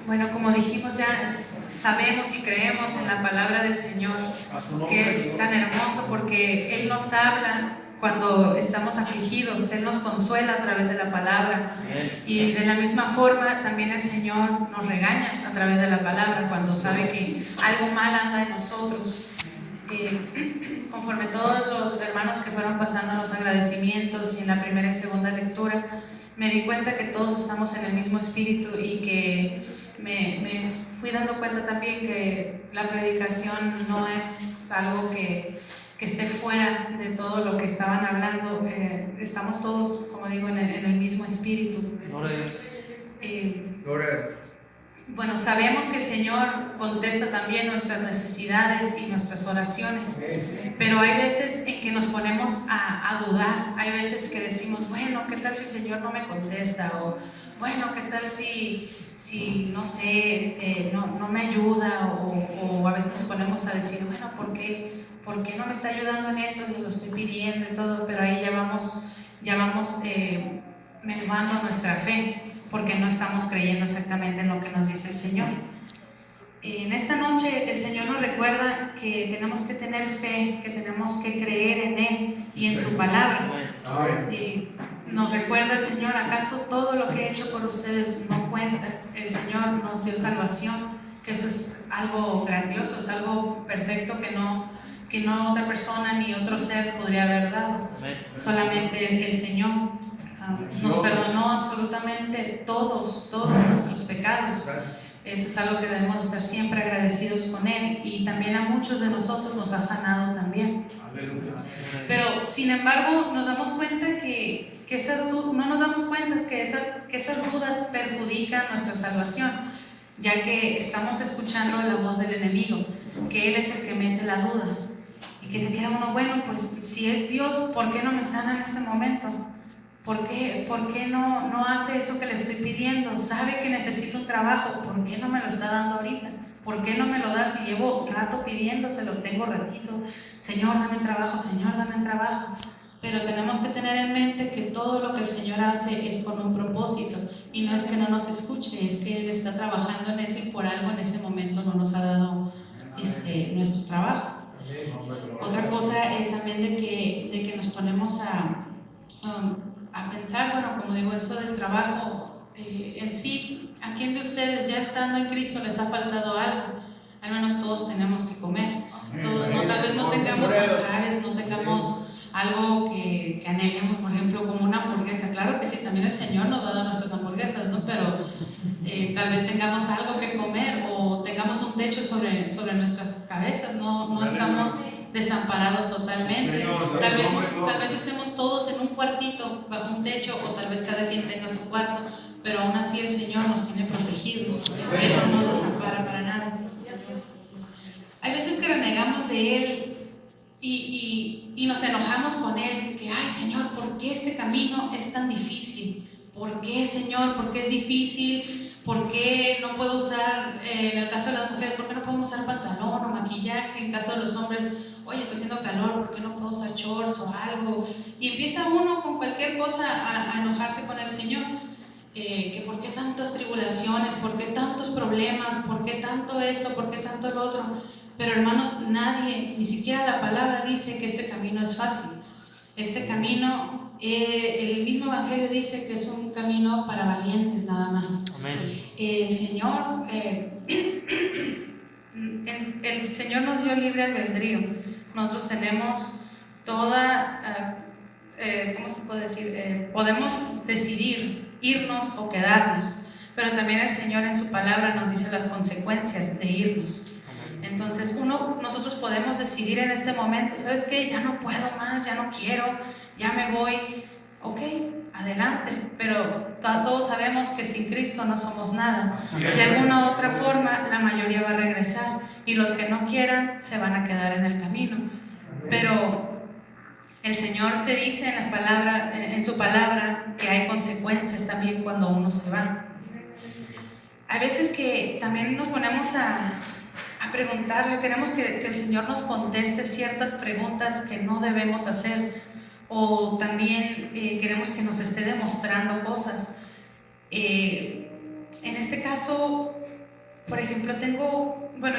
Bueno, como dijimos ya, sabemos y creemos en la palabra del Señor, que es tan hermoso porque Él nos habla cuando estamos afligidos, Él nos consuela a través de la palabra. Y de la misma forma también el Señor nos regaña a través de la palabra cuando sabe que algo mal anda en nosotros. Conforme todos los hermanos que fueron pasando los agradecimientos y en la primera y segunda lectura, me di cuenta que todos estamos en el mismo espíritu y que me fui dando cuenta también que la predicación no es algo que esté fuera de todo lo que estaban hablando. Estamos todos, como digo, en el mismo espíritu. Bueno, sabemos que el Señor contesta también nuestras necesidades y nuestras oraciones, pero hay veces en que nos ponemos a dudar. Hay veces que decimos, bueno, ¿qué tal si el Señor no me contesta? O bueno, ¿qué tal si no sé, no me ayuda? O a veces nos ponemos a decir, bueno, ¿por qué no me está ayudando en esto? Si lo estoy pidiendo y todo, pero ahí ya vamos menguando nuestra fe, porque no estamos creyendo exactamente en lo que nos dice el Señor. En esta noche el Señor nos recuerda que tenemos que tener fe, que tenemos que creer en Él y en su palabra. Nos recuerda el Señor, ¿acaso todo lo que he hecho por ustedes no cuenta? El Señor nos dio salvación, que eso es algo grandioso, es algo perfecto que no otra persona ni otro ser podría haber dado. Solamente el Señor nos perdonó absolutamente todos nuestros pecados. Eso es algo que debemos estar siempre agradecidos con Él, y también a muchos de nosotros nos ha sanado también. Pero sin embargo nos damos cuenta que no nos damos cuenta que esas dudas perjudican nuestra salvación, ya que estamos escuchando la voz del enemigo, que él es el que mete la duda, y que se queda uno, bueno, pues si es Dios, ¿por qué no me sana en este momento? ¿Por qué no hace eso que le estoy pidiendo? Sabe que necesito un trabajo, ¿por qué no me lo está dando ahorita? ¿Por qué no me lo da si llevo rato pidiéndoselo? Tengo ratito, Señor, dame trabajo, Señor, dame trabajo. Pero tenemos que tener en mente que todo lo que el Señor hace es con un propósito, y no es que no nos escuche, es que Él está trabajando en eso y por algo en ese momento no nos ha dado nuestro trabajo. Otra cosa es también de que nos ponemos a pensar, bueno, como digo, eso del trabajo en sí, ¿a quién de ustedes ya estando en Cristo les ha faltado algo? Al menos todos tenemos que comer. Todos, tal vez no tengamos hogares, no tengamos algo que anhelemos, por ejemplo, como una hamburguesa. Claro que sí, también el Señor nos va a dar nuestras hamburguesas, ¿no? Pero tal vez tengamos algo que comer o tengamos un techo sobre nuestras cabezas. No estamos desamparados totalmente. Tal vez estemos todos en un cuartito bajo un techo, o tal vez cada quien tenga su cuarto, pero aún así el Señor nos tiene protegidos. Él no nos desampara para nada. Hay veces que renegamos de Él y nos enojamos con Él, que, ay Señor, ¿por qué este camino es tan difícil? ¿Por qué, Señor? ¿Por qué es difícil? ¿Por qué no puedo usar, en el caso de las mujeres, por qué no podemos usar pantalón o maquillaje? En caso de los hombres, oye, está haciendo calor, ¿por qué no puedo usar shorts o algo? Y empieza uno con cualquier cosa a enojarse con el Señor. Que por qué tantas tribulaciones, por qué tantos problemas, por qué tanto esto, por qué tanto el otro. Pero hermanos, nadie, ni siquiera la palabra dice que este camino es fácil. Este camino, el mismo Evangelio dice que es un camino para valientes nada más. Amén. El Señor nos dio libre albedrío. Nosotros tenemos toda, ¿cómo se puede decir? Podemos decidir irnos o quedarnos, pero también el Señor en su palabra nos dice las consecuencias de irnos. Entonces nosotros podemos decidir en este momento, ¿sabes qué? Ya no puedo más, ya no quiero, ya me voy. Ok, adelante, pero todos sabemos que sin Cristo no somos nada. De alguna u otra forma la mayoría va a regresar, y los que no quieran se van a quedar en el camino. Pero el Señor te dice en su palabra que hay consecuencias también cuando uno se va. Hay veces que también nos ponemos a preguntarle, queremos que el Señor nos conteste ciertas preguntas que no debemos hacer, o también queremos que nos esté demostrando cosas. En este caso, por ejemplo,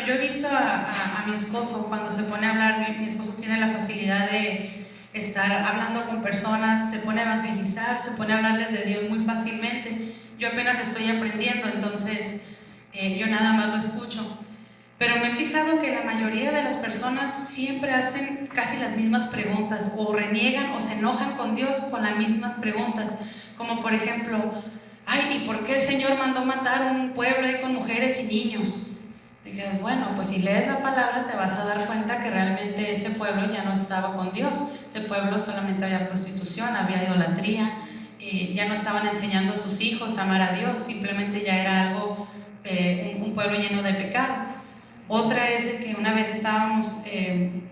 yo he visto a mi esposo cuando se pone a hablar. Mi esposo tiene la facilidad de estar hablando con personas, se pone a evangelizar, se pone a hablarles de Dios muy fácilmente. Yo apenas estoy aprendiendo, entonces yo nada más lo escucho. Pero me he fijado que la mayoría de las personas siempre hacen casi las mismas preguntas, o reniegan o se enojan con Dios con las mismas preguntas, como por ejemplo, ¿y por qué el Señor mandó matar un pueblo ahí con mujeres y niños? Bueno, pues si lees la palabra te vas a dar cuenta que realmente ese pueblo ya no estaba con Dios. Ese pueblo solamente había prostitución, había idolatría, ya no estaban enseñando a sus hijos a amar a Dios, simplemente ya era algo, un pueblo lleno de pecado. Otra es de que una vez estábamos en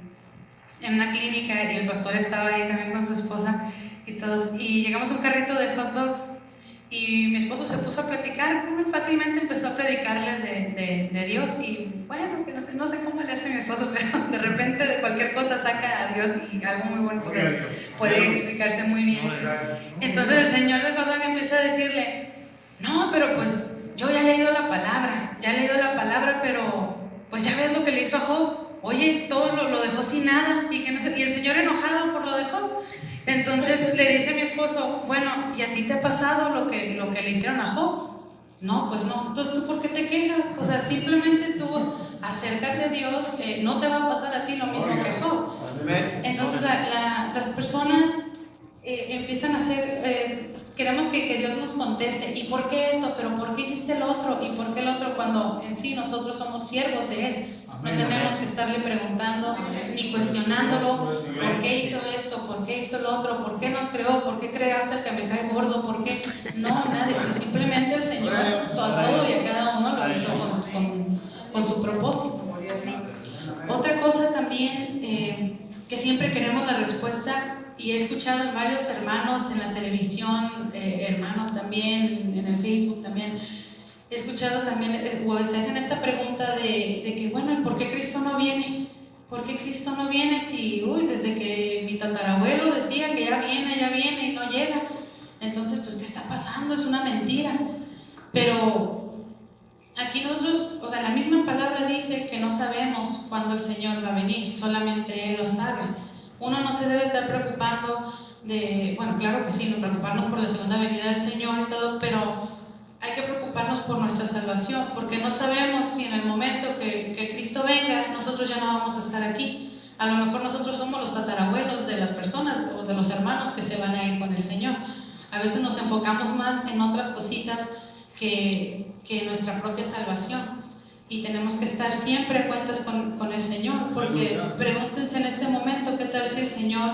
una clínica y el pastor estaba ahí también con su esposa y llegamos a un carrito de hot dogs. Y mi esposo se puso a platicar, muy fácilmente empezó a predicarles de Dios. Y bueno, que no sé cómo le hace mi esposo, pero de repente de cualquier cosa saca a Dios y algo muy bueno, puede explicarse muy bien. Entonces el señor de Jodón empieza a decirle, no, pero pues yo ya he leído la palabra, pero pues ya ves lo que le hizo a Job. Oye, todo lo dejó sin nada, y el señor enojado por lo de Job. Entonces le dice a mi esposo, bueno, ¿y a ti te ha pasado lo que le hicieron a Job? No, pues no. Entonces, ¿tú por qué te quejas? O sea, simplemente tú acércate a Dios, no te va a pasar a ti lo mismo que Job. Entonces las personas empiezan a hacer, queremos que Dios nos conteste, ¿y por qué esto? ¿Pero por qué hiciste el otro? ¿Y por qué el otro? Cuando en sí nosotros somos siervos de Él. No tenemos que estarle preguntando ni cuestionándolo, ¿por qué hizo esto? ¿Por qué hizo lo otro? ¿Por qué nos creó? ¿Por qué creaste el que me cae gordo? ¿Por qué? No, nadie. Simplemente el Señor a todo y a cada uno lo hizo con su propósito. Otra cosa también, que siempre queremos la respuesta, y he escuchado en varios hermanos en la televisión, hermanos también en el Facebook también, he escuchado también, o se hacen esta pregunta de que, bueno, ¿por qué Cristo no viene? ¿Por qué Cristo no viene si, desde que mi tatarabuelo decía que ya viene y no llega? Entonces, pues, ¿qué está pasando? Es una mentira. Pero aquí nosotros, la misma palabra dice que no sabemos cuándo el Señor va a venir, solamente Él lo sabe. Uno no se debe estar preocupando claro que sí, preocuparnos por la segunda venida del Señor y todo, pero hay que preocuparnos por nuestra salvación, porque no sabemos si en el momento que Cristo venga, nosotros ya no vamos a estar aquí. A lo mejor nosotros somos los tatarabuelos de las personas o de los hermanos que se van a ir con el Señor. A veces nos enfocamos más en otras cositas que nuestra propia salvación. Y tenemos que estar siempre a cuentas con el Señor, porque pregúntense en este momento, ¿qué tal si el Señor...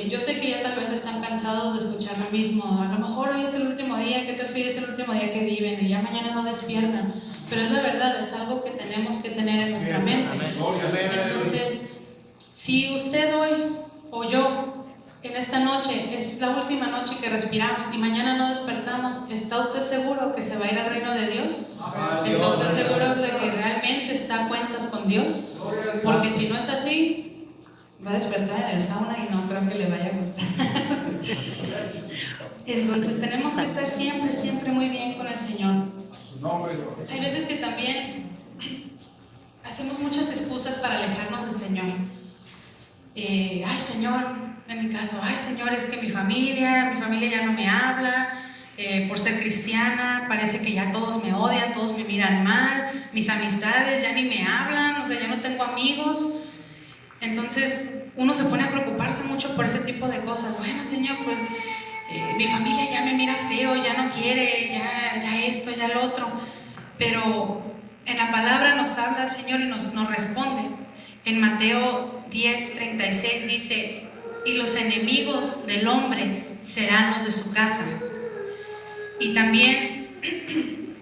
yo sé que ya tal vez están cansados de escuchar lo mismo, a lo mejor hoy es el último día, ¿qué tal si hoy es el último día que viven y ya mañana no despiertan? Pero es la verdad, es algo que tenemos que tener en nuestra mente. Entonces, si usted hoy o yo en esta noche es la última noche que respiramos y mañana no despertamos, ¿está usted seguro que se va a ir al reino de Dios? ¿Está usted seguro de que realmente está a cuentas con Dios? Porque si no es así, va a despertar en el sauna y no creo que le vaya a gustar. Entonces tenemos que estar siempre muy bien con el Señor. Hay veces que también hacemos muchas excusas para alejarnos del Señor. Señor, en mi caso, Señor, es que mi familia ya no me habla, por ser cristiana, parece que ya todos me odian, todos me miran mal, mis amistades ya ni me hablan, ya no tengo amigos. Entonces uno se pone a preocuparse mucho por ese tipo de cosas. Bueno, Señor, pues mi familia ya me mira feo, ya no quiere, ya esto, ya lo otro. Pero en la palabra nos habla el Señor y nos responde. En Mateo 10:36 dice: y los enemigos del hombre serán los de su casa. Y también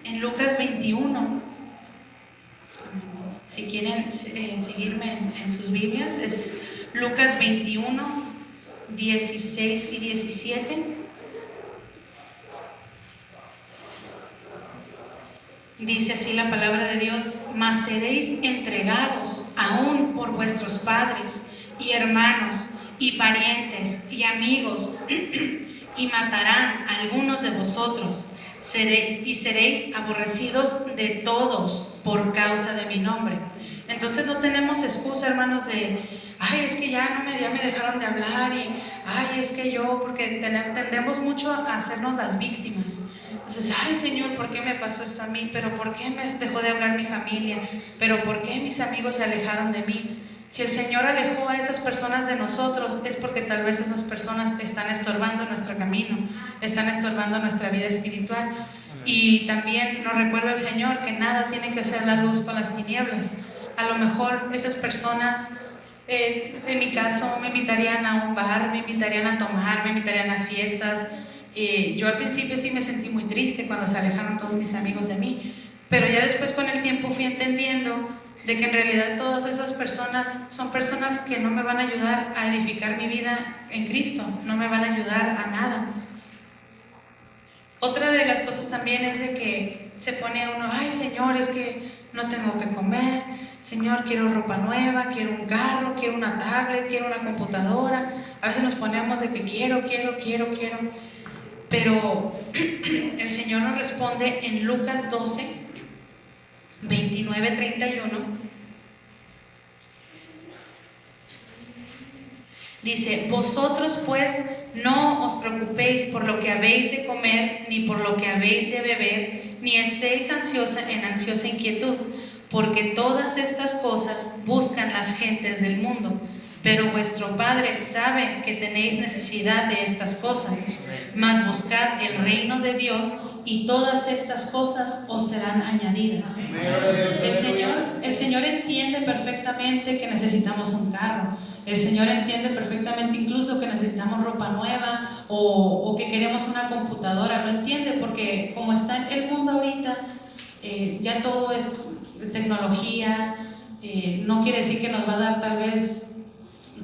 en Lucas 21, si quieren seguirme en sus Biblias, es Lucas 21, 16 y 17. Dice así la palabra de Dios: mas seréis entregados aún por vuestros padres y hermanos y parientes y amigos, y matarán a algunos de vosotros, seréis aborrecidos de todos por causa de mi nombre. Entonces no tenemos excusa, hermanos, de ay, es que ya me dejaron de hablar, y ay, es que yo, porque tendemos mucho a hacernos las víctimas. Entonces, ay, Señor, ¿por qué me pasó esto a mí? ¿Pero por qué me dejó de hablar mi familia? ¿Pero por qué mis amigos se alejaron de mí? Si el Señor alejó a esas personas de nosotros, es porque tal vez esas personas están estorbando nuestro camino, están estorbando nuestra vida espiritual. Y también nos recuerda el Señor que nada tiene que hacer la luz con las tinieblas. A lo mejor esas personas, en mi caso, me invitarían a un bar, me invitarían a tomar, me invitarían a fiestas. Yo al principio sí me sentí muy triste cuando se alejaron todos mis amigos de mí, pero ya después con el tiempo fui entendiendo de que en realidad todas esas personas son personas que no me van a ayudar a edificar mi vida en Cristo, no me van a ayudar a nada. Otra de las cosas también es de que se pone uno, ay, Señor, es que no tengo que comer, Señor, quiero ropa nueva, quiero un carro, quiero una tablet, quiero una computadora. A veces nos ponemos de que quiero, pero el Señor nos responde en Lucas 12, 29, 31. Dice, vosotros pues no os preocupéis por lo que habéis de comer, ni por lo que habéis de beber, ni estéis en ansiosa inquietud, porque todas estas cosas buscan las gentes del mundo, pero vuestro Padre sabe que tenéis necesidad de estas cosas. Mas buscad el reino de Dios, y todas estas cosas os serán añadidas. El Señor entiende perfectamente que necesitamos un carro. El Señor entiende perfectamente incluso que necesitamos ropa nueva o que queremos una computadora. Lo entiende porque como está el mundo ahorita, ya todo es tecnología. No quiere decir que nos va a dar tal vez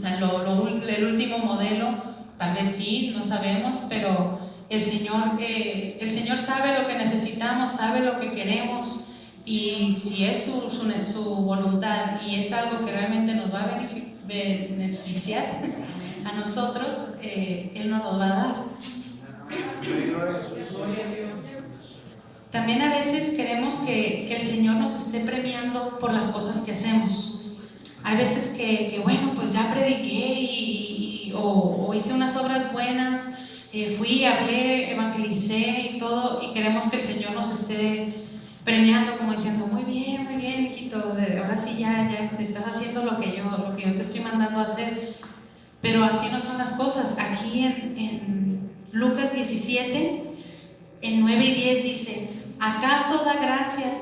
el último modelo, tal vez sí, no sabemos, pero el Señor sabe lo que necesitamos, sabe lo que queremos, y si es su voluntad y es algo que realmente nos va a beneficiar a nosotros, Él nos lo va a dar. También a veces queremos que el Señor nos esté premiando por las cosas que hacemos. Hay veces que bueno, pues ya prediqué o hice unas obras buenas, fui, hablé, evangelicé y todo, y queremos que el Señor nos esté premiando como diciendo, muy bien, hijito, ahora sí ya estás haciendo lo que yo te estoy mandando a hacer. Pero así no son las cosas. Aquí en Lucas 17, en 9 y 10 dice, ¿acaso da gracias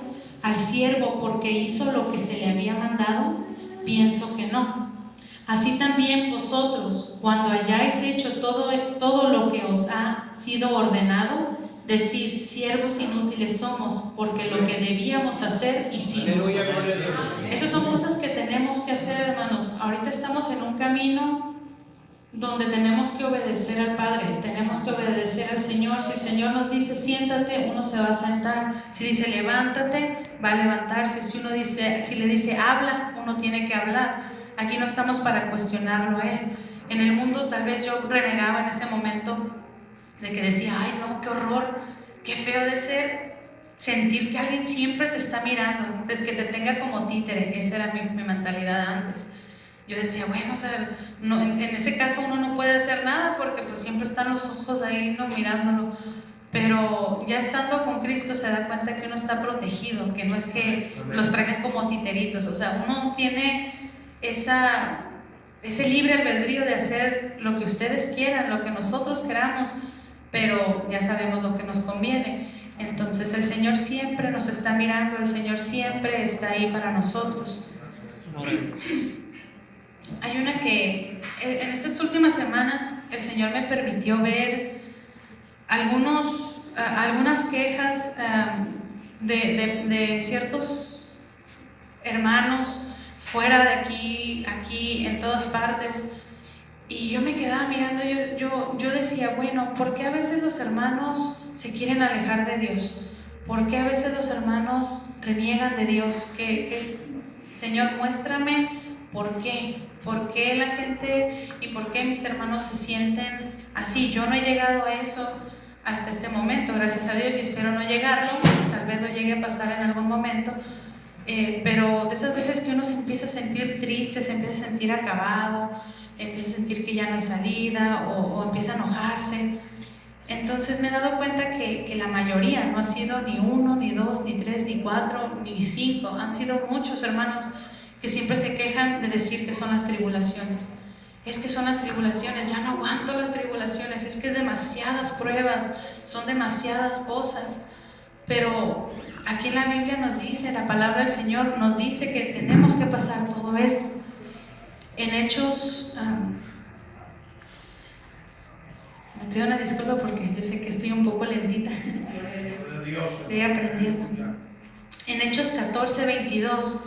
al siervo porque hizo lo que se le había mandado? Pienso que no. Así también vosotros, cuando hayáis hecho todo lo que os ha sido ordenado, decid, siervos inútiles somos, porque lo que debíamos hacer hicimos. Esas son cosas que tenemos que hacer, hermanos. Ahorita estamos en un camino donde tenemos que obedecer al Padre, tenemos que obedecer al Señor. Si el Señor nos dice siéntate, uno se va a sentar. Si dice levántate, va a levantarse. Si le dice habla, uno tiene que hablar. Aquí no estamos para cuestionarlo a Él. En el mundo tal vez yo renegaba en ese momento de que decía, ay no, qué horror, qué feo de ser, sentir que alguien siempre te está mirando, que te tenga como títere. Esa era mi mentalidad antes. Yo decía, bueno, o sea, no, en ese caso uno no puede hacer nada porque pues siempre están los ojos ahí, ¿no?, mirándolo. Pero ya estando con Cristo se da cuenta que uno está protegido, que no es que los traigan como titeritos. O sea, uno tiene ese libre albedrío de hacer lo que ustedes quieran, lo que nosotros queramos, pero ya sabemos lo que nos conviene. Entonces el Señor siempre nos está mirando, el Señor siempre está ahí para nosotros. Hay una que en estas últimas semanas el Señor me permitió ver algunas quejas de ciertos hermanos fuera de aquí, en todas partes, y yo me quedaba mirando. Yo decía, bueno, ¿por qué a veces los hermanos se quieren alejar de Dios? ¿Por qué a veces los hermanos reniegan de Dios? Señor, muéstrame por qué. ¿Por qué la gente y por qué mis hermanos se sienten así? Yo no he llegado a hasta este momento, gracias a Dios, y espero no llegarlo, tal vez lo llegue a pasar en algún momento, pero de esas veces que uno se empieza a sentir triste, se empieza a sentir acabado, empieza a sentir que ya no hay salida o empieza a enojarse. Entonces me he dado cuenta que la mayoría no ha sido ni 1, ni 2, ni 3, ni 4, ni 5, han sido muchos hermanos que siempre se quejan de decir que son las tribulaciones. Es que son las tribulaciones, ya no aguanto las tribulaciones, es que es demasiadas pruebas, son demasiadas cosas. Pero aquí en la Biblia nos dice, la palabra del Señor nos dice que tenemos que pasar todo eso. En Hechos, me pido una disculpa porque yo sé que estoy un poco lentita, estoy aprendiendo. En Hechos 14:22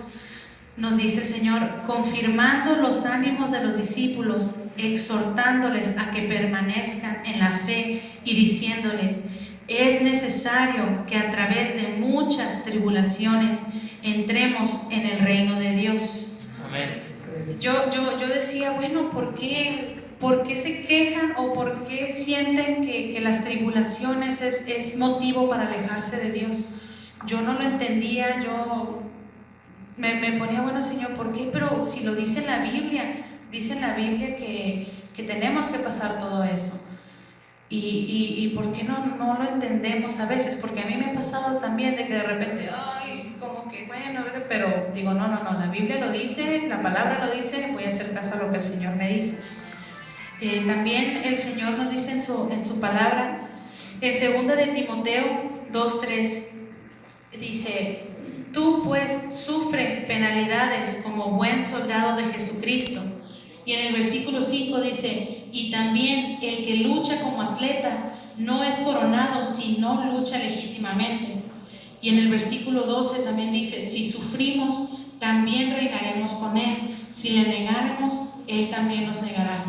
nos dice el Señor, confirmando los ánimos de los discípulos, exhortándoles a que permanezcan en la fe y diciéndoles, es necesario que a través de muchas tribulaciones entremos en el reino de Dios. Amén. Yo decía, bueno, ¿por qué se quejan o por qué sienten que las tribulaciones es motivo para alejarse de Dios? Yo no lo entendía, yo me ponía, bueno, Señor, ¿por qué? Pero si lo dice la Biblia, que tenemos que pasar todo eso. ¿Y por qué no lo entendemos a veces? Porque a mí me ha pasado también de que de repente, ay, como que bueno, pero digo, no, la Biblia lo dice, la palabra lo dice, voy a hacer caso a lo que el Señor me dice. También el Señor nos dice en su palabra, en 2 de Timoteo 2:3, dice, tú pues sufre penalidades como buen soldado de Jesucristo. Y en el versículo 5 dice, y también el que lucha como atleta no es coronado si no lucha legítimamente. Y en el versículo 12 también dice, si sufrimos, también reinaremos con Él. Si le negáremos, Él también nos negará.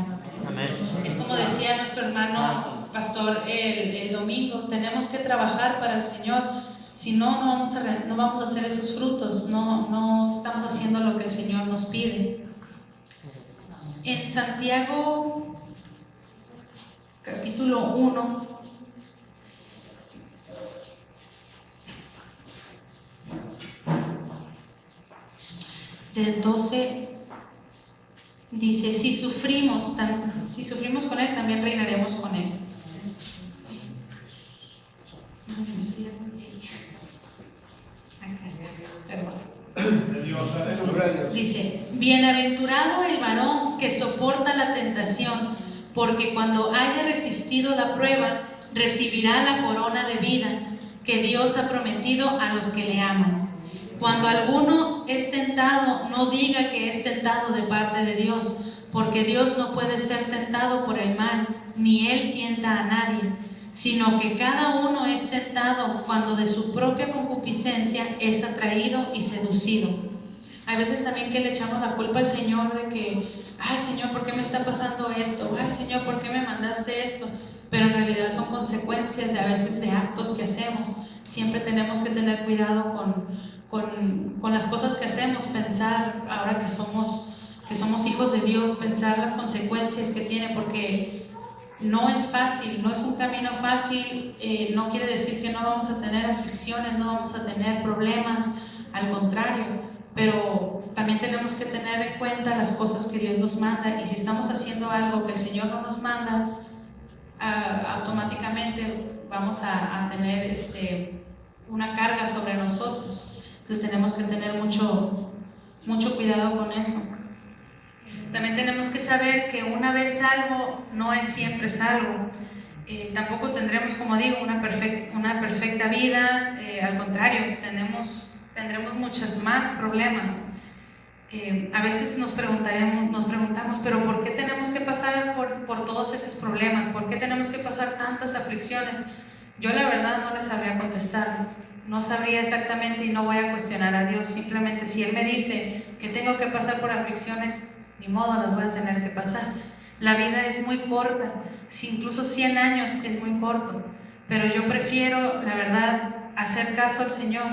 Amén. Es como decía nuestro hermano pastor el domingo, tenemos que trabajar para el Señor. Si no, no vamos a hacer esos frutos, no estamos haciendo lo que el Señor nos pide. En Santiago, capítulo 1, del 12, dice, si sufrimos con Él, también reinaremos con Él. Dice, bienaventurado el varón que soporta la tentación, porque cuando haya resistido la prueba, recibirá la corona de vida que Dios ha prometido a los que le aman. Cuando alguno es tentado, no diga que es tentado de parte de Dios, porque Dios no puede ser tentado por el mal, ni Él tienta a nadie, sino que cada uno es tentado cuando de su propia concupiscencia es atraído y seducido. Hay veces también que le echamos la culpa al Señor de que, ay Señor, ¿por qué me está pasando esto? Ay Señor, ¿por qué me mandaste esto? Pero en realidad son consecuencias de a veces de actos que hacemos. Siempre tenemos que tener cuidado con las cosas que hacemos, pensar, ahora que somos hijos de Dios, pensar las consecuencias que tiene, porque no es fácil, no es un camino fácil. No quiere decir que no vamos a tener aflicciones, no vamos a tener problemas, al contrario. Pero también tenemos que tener en cuenta las cosas que Dios nos manda, y si estamos haciendo algo que el Señor no nos manda, automáticamente vamos a tener una carga sobre nosotros. Entonces tenemos que tener mucho cuidado con eso. También tenemos que saber que una vez salvo no es siempre salvo. Tampoco tendremos, como digo, una perfecta vida. Al contrario, tendremos muchos más problemas. A veces nos preguntamos, pero ¿por qué tenemos que pasar por todos esos problemas? ¿Por qué tenemos que pasar tantas aflicciones? Yo la verdad no les sabría contestar, no sabría exactamente, y no voy a cuestionar a Dios. Simplemente si Él me dice que tengo que pasar por aflicciones, ni modo, las voy a tener que pasar. La vida es muy corta, incluso 100 años es muy corto, pero yo prefiero, la verdad, hacer caso al Señor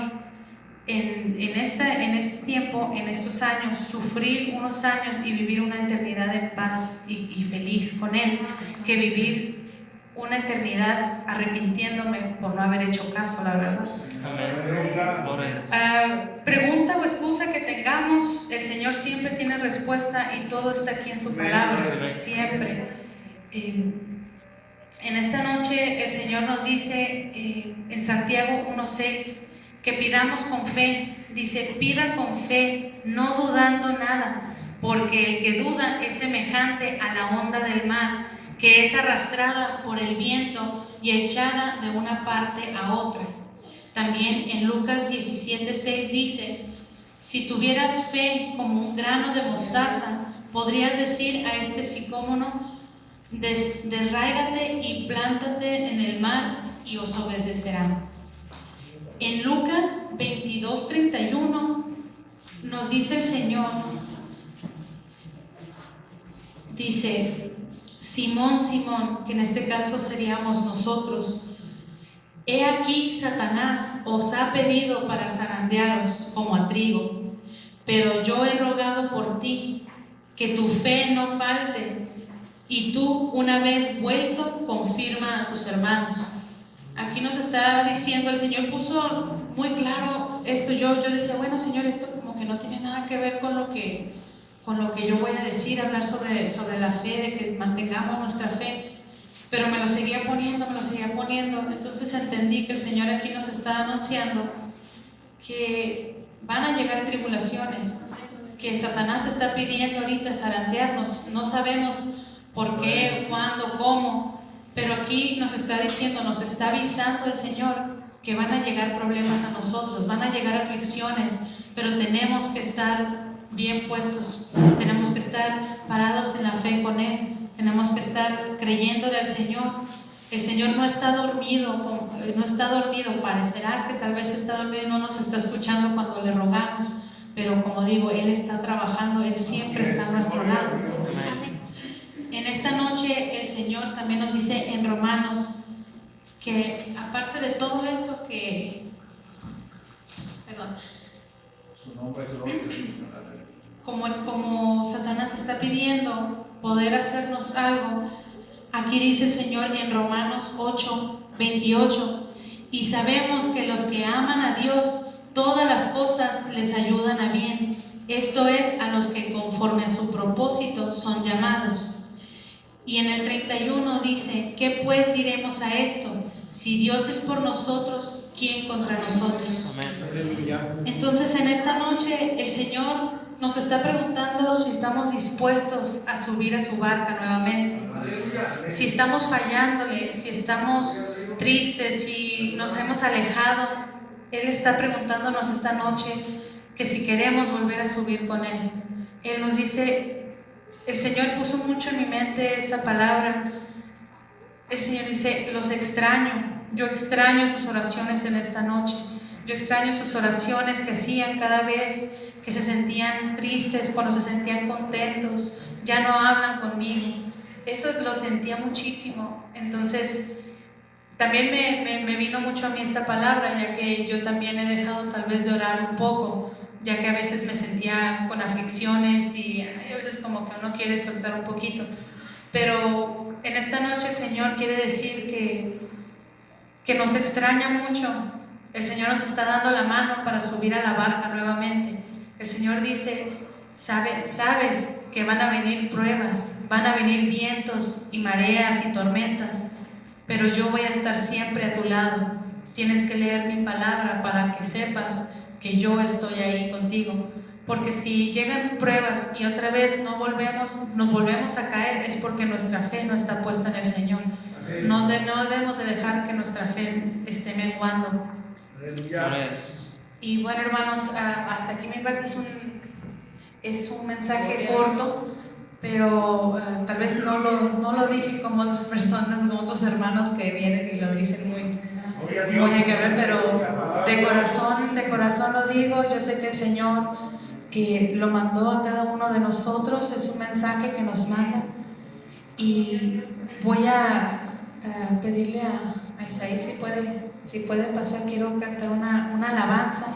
en este tiempo, en estos años, sufrir unos años y vivir una eternidad en paz y feliz con Él, que vivir una eternidad arrepintiéndome por no haber hecho caso, la verdad. Pregunta o excusa que tengamos, el Señor siempre tiene respuesta y todo está aquí en su palabra, siempre. En esta noche el Señor nos dice en Santiago 1:6 que pidamos con fe. Dice: pida con fe, no dudando nada, porque el que duda es semejante a la onda del mar, que es arrastrada por el viento y echada de una parte a otra. También en Lucas 17:6 dice: si tuvieras fe como un grano de mostaza, podrías decir a este sicómoro: desarráigate y plántate en el mar, y os obedecerán. En Lucas 22:31 nos dice el Señor, dice: Simón, Simón, que en este caso seríamos nosotros, he aquí Satanás os ha pedido para zarandearos como a trigo, pero yo he rogado por ti, que tu fe no falte, y tú, una vez vuelto, confirma a tus hermanos. Aquí nos está diciendo, el Señor puso muy claro esto. Yo decía, bueno, Señor, esto como que no tiene nada que ver con lo que yo voy a decir, hablar sobre la fe, de que mantengamos nuestra fe. Pero me lo seguía poniendo. Entonces entendí que el Señor aquí nos está anunciando que van a llegar tribulaciones, que Satanás está pidiendo ahorita zarandearnos. No sabemos por qué, cuándo, cómo, pero aquí nos está diciendo, nos está avisando el Señor que van a llegar problemas a nosotros, van a llegar aflicciones, pero tenemos que estar bien puestos, tenemos que estar parados en la fe con Él, tenemos que estar creyéndole al Señor. El Señor no está dormido, parecerá que tal vez está dormido y no nos está escuchando cuando le rogamos, pero como digo, Él está trabajando, Él siempre está a nuestro lado. En esta noche el Señor también nos dice en Romanos que aparte de todo eso como Satanás está pidiendo poder hacernos algo, aquí dice el Señor en Romanos 8:28: y sabemos que los que aman a Dios, todas las cosas les ayudan a bien, esto es, a los que conforme a su propósito son llamados. Y en el 31 dice: ¿qué pues diremos a esto? Si Dios es por nosotros, ¿quién contra nosotros? Entonces en esta noche el Señor nos está preguntando si estamos dispuestos a subir a su barca nuevamente, si estamos fallándole, si estamos tristes, si nos hemos alejado. Él está preguntándonos esta noche que si queremos volver a subir con Él. Él nos dice, el Señor puso mucho en mi mente esta palabra. El Señor dice: los extraño. Yo extraño sus oraciones en esta noche. Yo extraño sus oraciones que hacían cada vez que se sentían tristes, cuando se sentían contentos. Ya no hablan conmigo. Eso lo sentía muchísimo. Entonces también me vino mucho a mí esta palabra, ya que yo también he dejado tal vez de orar un poco, ya que a veces me sentía con aflicciones y a veces como que uno quiere soltar un poquito. Pero en esta noche el Señor quiere decir que nos extraña mucho. El Señor nos está dando la mano para subir a la barca nuevamente. El Señor dice: sabes que van a venir pruebas, van a venir vientos y mareas y tormentas, pero yo voy a estar siempre a tu lado. Tienes que leer mi palabra para que sepas que yo estoy ahí contigo, porque si llegan pruebas y otra vez nos volvemos a caer, es porque nuestra fe no está puesta en el Señor. No debemos de dejar que nuestra fe esté menguando. Y bueno, hermanos, hasta aquí mi parte es un mensaje corto, pero tal vez no lo dije como otras personas, como otros hermanos que vienen y lo dicen muy que ver, pero de corazón lo digo. Yo sé que el Señor lo mandó a cada uno de nosotros, es un mensaje que nos manda, y voy a pedirle a Isaí si puede pasar. Quiero cantar una alabanza